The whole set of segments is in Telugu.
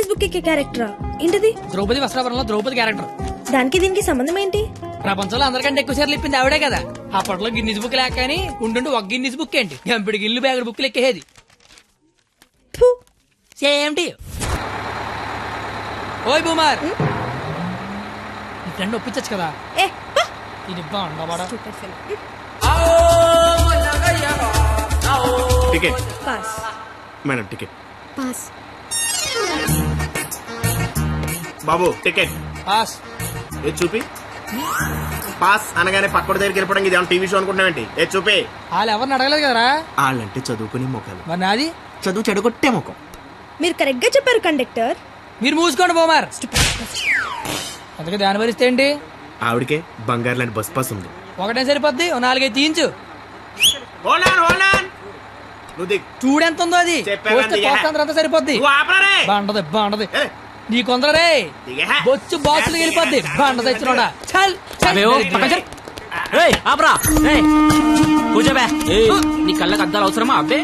గిన్నీస్ బుక్ ఎక్కే క్యారెక్టరా ఏంటిది? ద్రౌపది వస్త్రాపురంలో ద్రౌపది క్యారెక్టర్. దానికి దీనికి సంబంధం ఏంటి? ప్రపంచంలో అందరికంటే ఎక్కువ సార్లు ఇప్పింది ఆవిడే కదా. అప్పట్లో గిన్నీస్ బుక్ లేక కానీ ఉండుండి ఒక గిన్నీస్ బుక్ ఏంటి గంపిడికి ఇల్లు బ్యాగుడు బుక్లు ఎక్కేది. ఫు. Same tea. ఓయ్ బూమర్, నీ ఫ్రెండ్ ఒప్పించచ్చు కదా. ఏ పా. ఇది బాగుండవాడా? Stupid fellow. Ticket pass. Madam ticket. Pass. బాబు టికెట్. పాస్. ఏ చూపి. పాస్ అనగానే పక్కడి దగ్గరికి వెళ్ళిపోవడం ఇది ఏమన్నా టీవీ షో అనుకుంటున్నావేంటి? ఏ చూపి. వాళ్ళు ఎవరిని అడగలేదు కదరా. వాళ్ళంటే చదువుకునే మొక్కలు, మరి నాది చదువు చెడగొట్టే ముఖం. మీరు కరెక్ట్ గా చెప్పారు కండక్టర్. మీరు మూసుకోండి బూమర్. అందుకే దాని భరిస్తే ఏంటి? ఆవిడకే బంగారు లాంటి బస్ పాస్ ఉంది. ఒకటే సరిపోద్ది, ఓ 4-5 తీయించు. నువ్వు దిగు. చూడెంత ఉందో అది. చెప్పాను పోస్తే దిగే. పోస్తే అంతా సరిపోద్ది. నువ్వు ఆపరా రే. బాగుంటది బాగుంటది. ఏ, నీ కొందరే దిగే. బొచ్చు బాసులు వెళ్ళిపోద్ది. బాగుంట తెచ్చినోడా. చల్ చల్. ఆపరా కూర్చోబే. నీ కళ్ళకి అద్దాలు అవసరమా అబ్బే?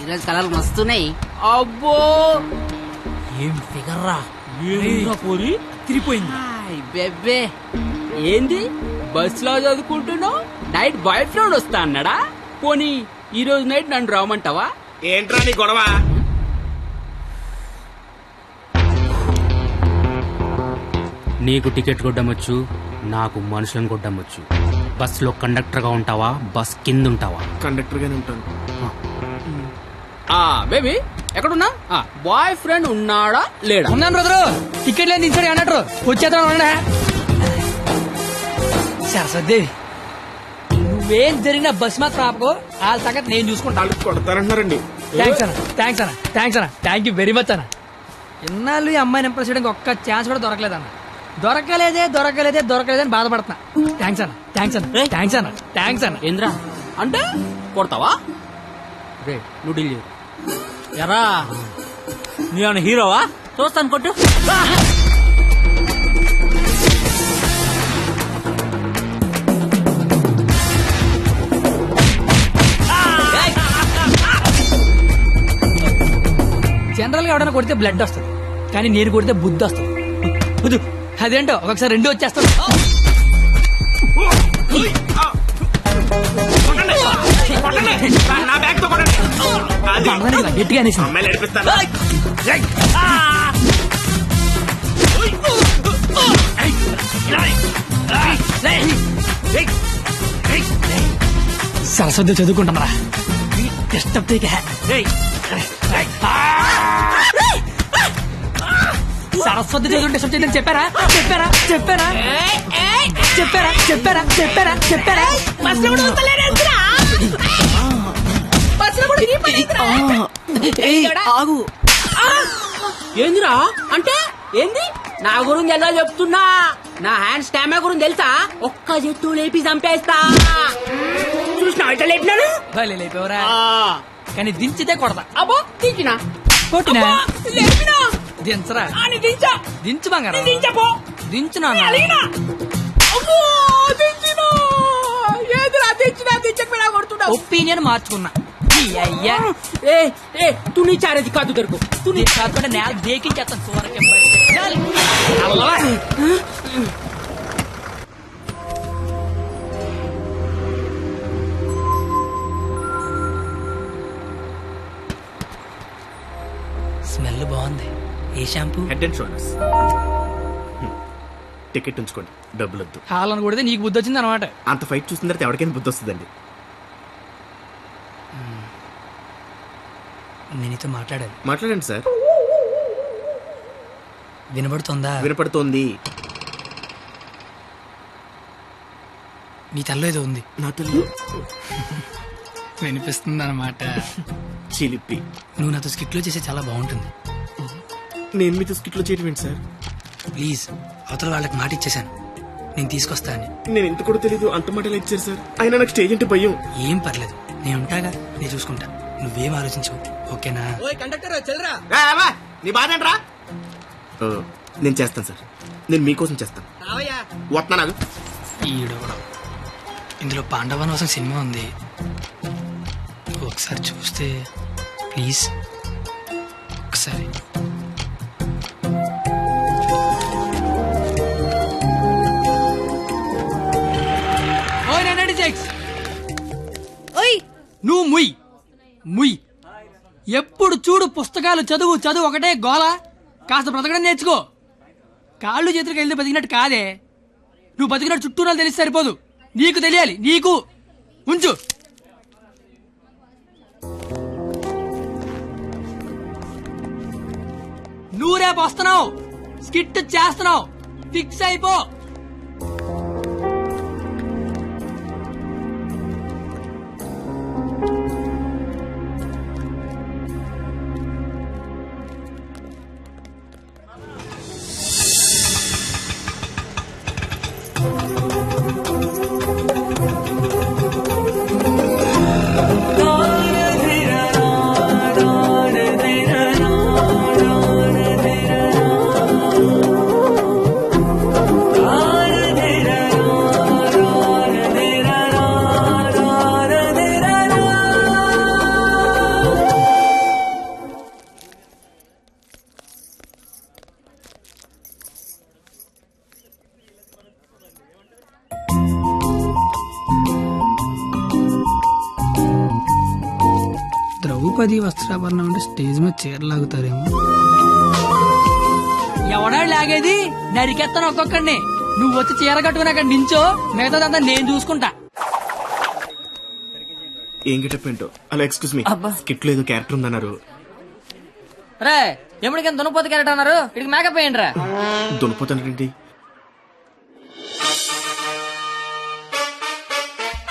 ఈరోజు కలర్లు మస్తున్నాయి. అబ్బో ఏం ఫిగర్ రా. పోరి తిరిగిపోయింది. బెబ్బే ఏంది బస్ లో చదువుకుంటున్నావు? నైట్ బాయ్ ఫ్రెండ్ వస్తా అన్నాడా? పోనీ ఈ రోజు నైట్ నన్ను రామంటావా? ఏంట్రా నీ గొడవ? నీకు టికెట్ కొట్టమొచ్చు, నాకు మనుషులను కొట్టమొచ్చు. బస్ లో కండక్టర్ గా ఉంటావా, బస్ కింద ఉంటావా? కండక్టర్ గానే ఉంటాను. బేబీ ఎక్కడున్నా? బాయ్ ఫ్రెండ్ ఉన్నాడా లేడా? ఉన్నాను బ్రదరు. టికెట్ లేని దించాడు అన్నట్టు వచ్చేద్దాం. సరస్వదేవి, నువ్వేం జరిగిన బస్ మాత్రం ఆపకో. వాళ్ళ సంగతి నేను చూసుకుంటా. వాళ్ళు కొడతారంటున్నారండి. థ్యాంక్స్ అన్న, థ్యాంక్స్ అన్న, థ్యాంక్స్ అన్న, థ్యాంక్ యూ వెరీ మచ్ అన్న. ఇన్నాళ్ళు ఈ అమ్మాయిని ఇంప్రెస్ చేయడానికి ఒక్క ఛాన్స్ కూడా దొరకలేదన్న. దొరకలేదని బాధపడుతున్నా. థ్యాంక్స్ అన్న, థ్యాంక్స్ అన్న, థ్యాంక్స్ అన్న, థ్యాంక్స్ అన్న. ఏంద్రా అంటే కొడతావా? రే నువ్వు డీల్ చేయు. ఎరా నీ హీరోవా? చూస్తాను కొట్టు. జనరల్ గా ఎవడైనా కొడితే బ్లడ్ వస్తుంది, కానీ నేను కొడితే బుద్ధి వస్తుంది. అదేంటో ఒకసారి 2 వచ్చేస్తాను. నా బ్యాగ్ తో కొట్టండి. అది. గట్టిగా అనేసి అమ్మాయిలు నడిపిస్తాను. సరస్వతి చదువుకుంటామరా. డిస్టర్బ్ సరస్వతి చదువు డిస్టర్బ్ చేయడం చెప్పారా? ఆగు. ఏందిరా అంటే ఏంది? నా గురించి ఎలా చెప్తున్నా? నా హ్యాండ్ స్టామినా గురించి తెలుసా? ఒక్క చెట్టు లేపి చంపేస్తా. చూసినా ఎట్లా లేపినాను? లేపేవరా, కానీ దించితే కొడతా. అబ్బో దించినా కొట్టినా లేపినా దించరా. దించా దించు బంగారం. దించపో దించునా. ఒపీనియన్ మార్చుకున్నా. అయ్యా తు నీ చారేది కాదు దొరుకు. తు నీ కాకుండా నేల దేకించేస్తాను. సూరకే స్మెల్ బాగుంది. ఏ shampoo? Head and shoulders. Ticket ఉంచుకోండి, డబ్బులు వద్దు. హాలను కొడితే నీకు బుద్ధి వచ్చింది అనమాట. అంత ఫైట్ చూసిన తర్వాత ఎవరికైనా బుద్ధి వస్తుందండి. నేను నీతో మాట్లాడాలి. మాట్లాడండి సార్. వినబడుతుందా? వినపడుతోంది. నీ తల్లో ఏదో ఉంది. నా తల్లి వినిపిస్తుంది అనమాట. చిలిపి. నువ్వు నాతో స్కిట్లో చేసే చాలా బాగుంటుంది. నేను మీతో స్కిట్లో చేయడం ఏంటి సార్? ప్లీజ్, అవతల వాళ్ళకి మాట ఇచ్చేసాను, నేను తీసుకొస్తా అని. నేను ఇంత కూడా తెలీదు, అంత మాటలు ఇచ్చారు సార్. అయినా నాకు స్టేజ్ అంటే భయం. ఏం పర్లేదు, నేను ఉంటాగా, నేను చూసుకుంటా. నువ్వేం ఆలోచించవు, ఓకేనా? నీ బాధ ఏంట్రా? నేను చేస్తాను సార్, నేను మీకోసం చేస్తాను. వస్తున్నా నాకు. ఈడవడం. ఇందులో పాండవనవాసం సినిమా ఉంది, ఒకసారి చూస్తే ప్లీజ్. నువ్వు ముయ్ ముయ్. ఎప్పుడు చూడు పుస్తకాలు చదువు చదువు ఒకటే గోల. కాస్త బ్రతకడం నేర్చుకో. కాళ్ళు చేతులకు వెళ్తే బతికినట్టు కాదే. నువ్వు బతికినట్టు చుట్టూరా తెలిసి సరిపోదు. నీకు తెలియాలి. నీకు ఉంచు. నువ్వు రేపు వస్తున్నావు, స్కిట్ చేస్తున్నావు, ఫిక్స్ అయిపో. ద్రౌపది వస్త్రాభరణం అంటే స్టేజ్ మీద చీరలాగుతారేమో. ఎవడా లాగేది? నరికెత్తాను ఒక్కొక్కడిని. నువ్వు వచ్చి చీర కట్టుకుని అక్కడ నించో, మిగతాదంతా నేను చూసుకుంటా. ఏం గెటప్ ఏంటో. అలా ఎక్స్క్యూజ్ మీ, స్కిట్ లో ఏదో క్యారెక్టర్ ఉందన్నారు. రే ఎప్పటికైనా దున్నపోతు క్యారెక్టర్ అన్నారు. ఇక్కడికి మేకప్ వేయండి రా. దునిపోతానండి.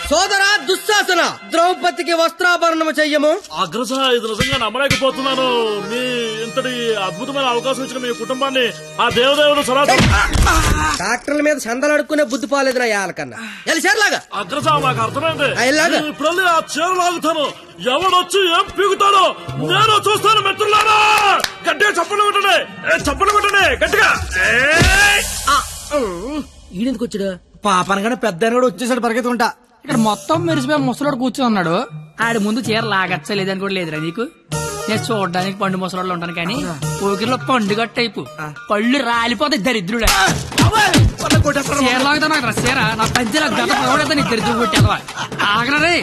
సోదరా దుశ్శాసన, ద్రౌపదికి వస్త్రాభరణము చెయ్యము. అగ్రస, ఇది నిజంగా నమ్మలేకపోతున్నాను. మీ ఇంతటి అద్భుతమైన అవకాశం ఇచ్చిన మీ కుటుంబాన్ని ఆ దేవదేవుడు సరాసరి. డాక్టర్ల మీద చందలు అడుక్కునే బుద్ధి పోలేదు నా యాలకన్నా. చీరలాగా అగ్రస, నాకు అర్థమైంది. ఇలాగా? నేను ఇప్పుడు వెళ్ళి ఆ చీర లాగుతాను. ఎవడొచ్చి ఏం పీగుతాడో నేను చూస్తాను. మిత్రులారా, గట్టిగా చప్పట్లు కొట్టండి, చప్పట్లు కొట్టండి గట్టిగా. ఈడెందుకు వచ్చాడు? పాపనగానే పెద్ద కూడా వచ్చేసాడు పరిగెత్తుకుంటా. ఇక్కడ మొత్తం మెరిసిపోయి ముసలోడు కూర్చొని ఉన్నాడు. ఆడి ముందు చీర లాగచ్చ లేదని కూడా లేదురా నీకు. నేను చూడడానికి పండు ముసలోళ్ళు ఉంటాను కానీ పోకిరిలో పండుగ టైపు పళ్ళు రాలిపోతాయి దరిద్రుడే. చీర లాగుతా నాకు చీర నా పంచి నాకు గత పడతా నీకు దరిద్రుడు కొట్టేదవా. ఆగరే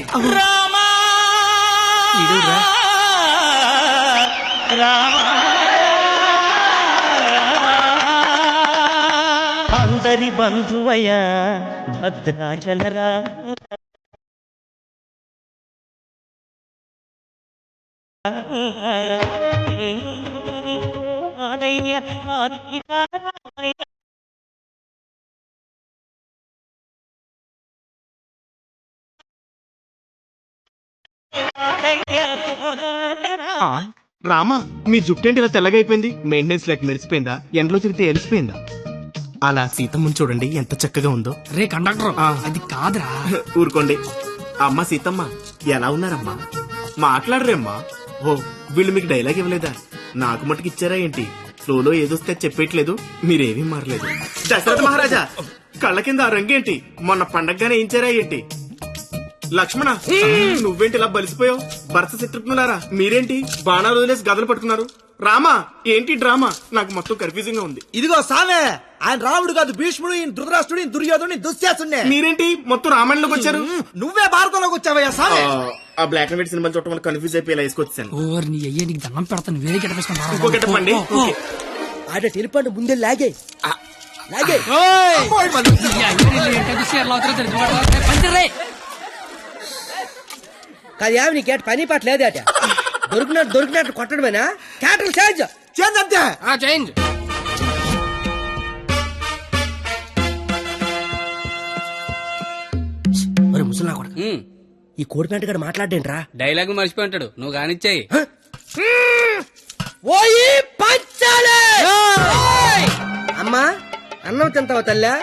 అందరి బంధువయ్యా భద్రాచలరా. రామా, మీ జుట్టేంటి ఇలా తెల్లగా అయిపోయింది? మెయింటెనెన్స్ లేక మెరిసిపోయిందా? ఎండలో తిరిగితే ఎలిసిపోయిందా? అలా సీతమ్మని చూడండి ఎంత చక్కగా ఉందో. రే కండక్టర్, అది కాదురా. ఊరుకోండి. అమ్మ సీతమ్మ ఎలా ఉన్నారమ్మా? మాట్లాడరేమ్మా? ఓ, వీళ్ళు మీకు డైలాగ్ ఇవ్వలేదా? నాకు మటుకు ఇచ్చారా ఏంటి? ఫ్లోలో ఏదొస్తే చెప్పేయట్లేదు, మీరేమీ మారలేదు. దశరథ మహారాజా, కళ్ళ కింద ఆ రంగేంటి? మొన్న పండగగానే ఏంచారా ఏంటి? లక్ష్మణ, నువ్వేంటి ఇలా బలిసిపోయావు? భరత శత్రుఘ్నులారా మీరేంటి బాణాలు వదిలేసి గదలు పట్టుకున్నారు? రామా, ఏంటి డ్రామా? నాకు మొత్తం కన్ఫ్యూజింగ్ గా ఉంది. ఇదిగో సామే, ఆయన రాముడు కాదు, భీష్ముడు, ఈయన ధృతరాష్ట్రుడు, ఈయన దుర్యోధనుడు, దుశ్శాసుడే. మీరేంటి మొత్తం రామాయణంలోకి వచ్చారు? నువ్వే భారతంలోకి వచ్చావయ్యా సామే. ఆ బ్లాక్ అండ్ వైట్ సినిమాలు చూడటం వల్ల కన్ఫ్యూజ్ అయిపోయి ఇలా వేసుకొచ్చాను. ఓర్ నీ అయ్యే నీకు దండం పెడతాను. వేరే ఇంకో గెటప్ అండి. ఓకే. ఆడ టెలిపండి ముందే లాగే లాగే. కాదు ఏమి నీకేట పని పాట లేదు అట. దొరికినట్టు కొట్టడమేనా? క్యాటర్ చేంజ్ చేంజ్ అంతే. చేంజ్. మరి ముసలా కొడక, ఈ కోడి ప్యాంట్ గడ మాట్లాడేంట్రా? డైలాగ్ మర్చిపోయి ఉంటాడు. నువ్వు కానిచ్చాయి. ఓయి పంచాలే. అమ్మా, అన్నం తింటావా తల్లా?